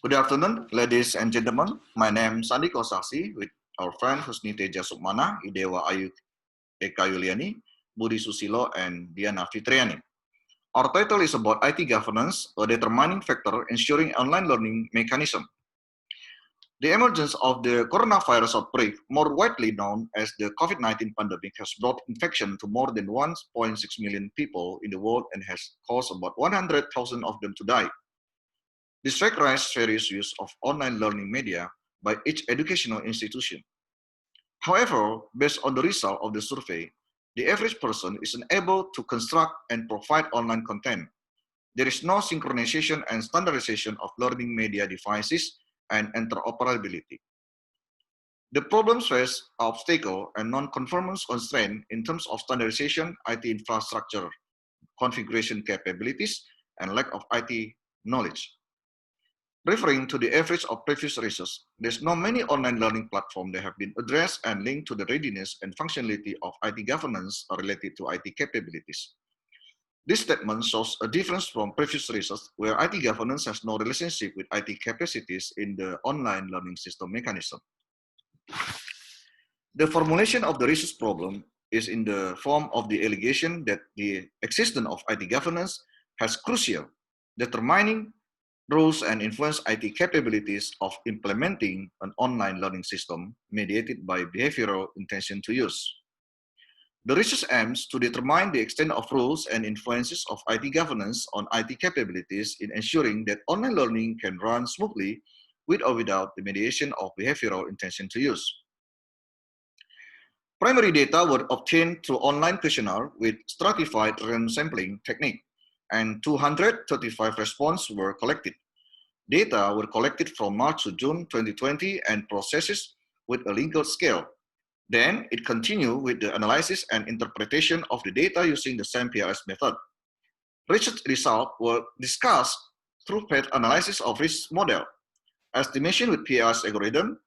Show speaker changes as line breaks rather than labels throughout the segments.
Good afternoon, ladies and gentlemen. My name is Sandi Kosasi with our friend Husni Teja Sukmana, Idewa Ayu Eka Yuliani, Budi Susilo, and Diana Fitriani. Our title is about IT governance, a determining factor ensuring online learning mechanism. The emergence of the coronavirus outbreak, more widely known as the COVID-19 pandemic, has brought infection to more than 1.6 million people in the world and has caused about 100,000 of them to die. This requires various use of online learning media by each educational institution. However, based on the result of the survey, the average person is unable to construct and provide online content. There is no synchronization and standardization of learning media devices and interoperability. The problems face obstacle and non-conformance constraint in terms of standardization, IT infrastructure, configuration capabilities, and lack of IT knowledge. Referring to the average of previous research, there's not many online learning platforms that have been addressed and linked to the readiness and functionality of IT governance related to IT capabilities. This statement shows a difference from previous research where IT governance has no relationship with IT capacities in the online learning system mechanism. The formulation of the research problem is in the form of the allegation that the existence of IT governance has crucial determining rules and influence IT capabilities of implementing an online learning system mediated by behavioral intention to use. The research aims to determine the extent of rules and influences of IT governance on IT capabilities in ensuring that online learning can run smoothly with or without the mediation of behavioral intention to use. Primary data were obtained through online questionnaire with stratified random sampling technique, and 235 responses were collected. Data were collected from March to June 2020 and processed with a Likert scale. Then it continued with the analysis and interpretation of the data using the SEM-PLS method. Research results were discussed through path analysis of risk model, estimation with PLS algorithm,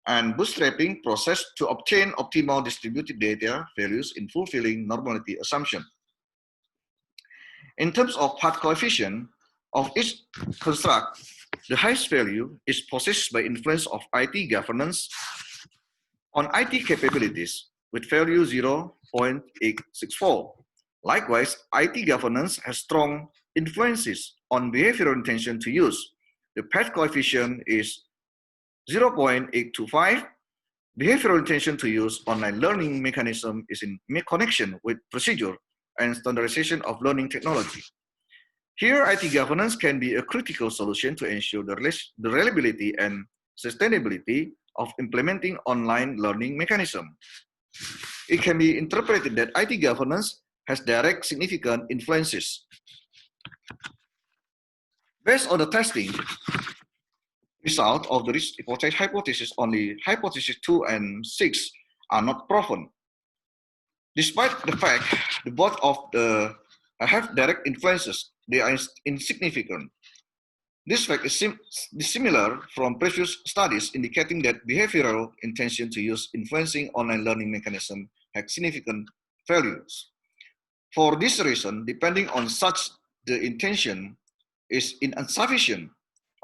and bootstrapping process to obtain optimal distributed data values in fulfilling normality assumption. In terms of path coefficient of each construct, the highest value is possessed by influence of IT governance on IT capabilities with value 0.864. Likewise, IT governance has strong influences on behavioral intention to use. The path coefficient is 0.825. Behavioral intention to use online learning mechanism is in connection with procedure and standardization of learning technology. Here, IT governance can be a critical solution to ensure the reliability and sustainability of implementing online learning mechanism. It can be interpreted that IT governance has direct significant influences. Based on the testing result of the risk hypothesis, only hypothesis 2 and 6 are not proven. Despite the fact that both of the have direct influences, they are insignificant. This fact is dissimilar from previous studies indicating that behavioral intention to use influencing online learning mechanism has significant values. For this reason, depending on such, the intention is insufficient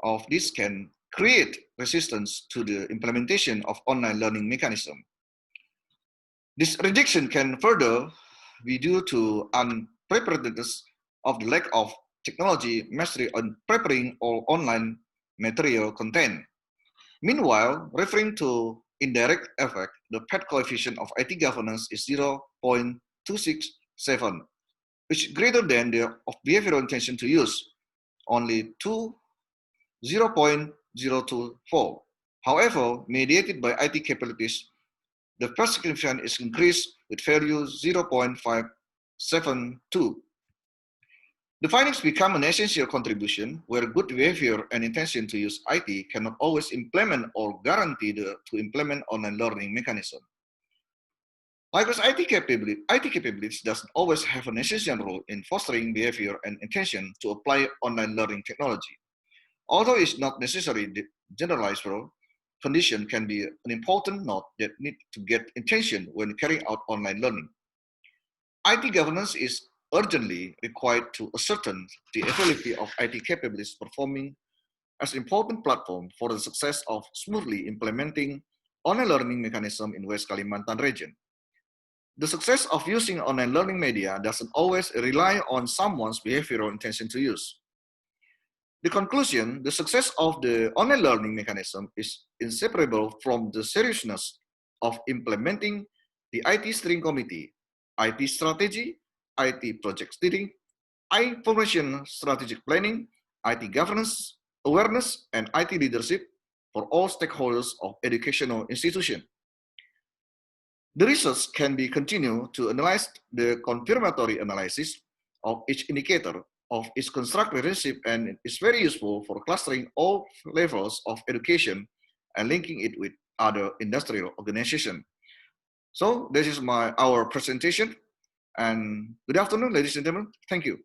of this can create resistance to the implementation of online learning mechanism. This rejection can further be due to unpreparedness of the lack of technology mastery on preparing all online material content. Meanwhile, referring to indirect effect, the path coefficient of IT governance is 0.267, which is greater than the of behavioral intention to use, only 0.024. However, mediated by IT capabilities, the path coefficient is increased with value 0.572. The findings become an essential contribution where good behavior and intention to use IT cannot always implement or guarantee to implement online learning mechanism. Likewise, IT capabilities doesn't always have an essential role in fostering behavior and intention to apply online learning technology. Although it's not necessarily the generalized role, condition can be an important node that need to get attention when carrying out online learning. IT governance is urgently required to ascertain the availability of IT capabilities performing as an important platform for the success of smoothly implementing online learning mechanism in West Kalimantan region. The success of using online learning media doesn't always rely on someone's behavioral intention to use. The conclusion, the success of the online learning mechanism is inseparable from the seriousness of implementing the IT steering committee, IT strategy, IT project steering, information strategic planning, IT governance, awareness, and IT leadership for all stakeholders of educational institution. The research can be continued to analyze the confirmatory analysis of each indicator of its construct relationship, and is very useful for clustering all levels of education and linking it with other industrial organizations. So this is our presentation, and good afternoon, ladies and gentlemen. Thank you.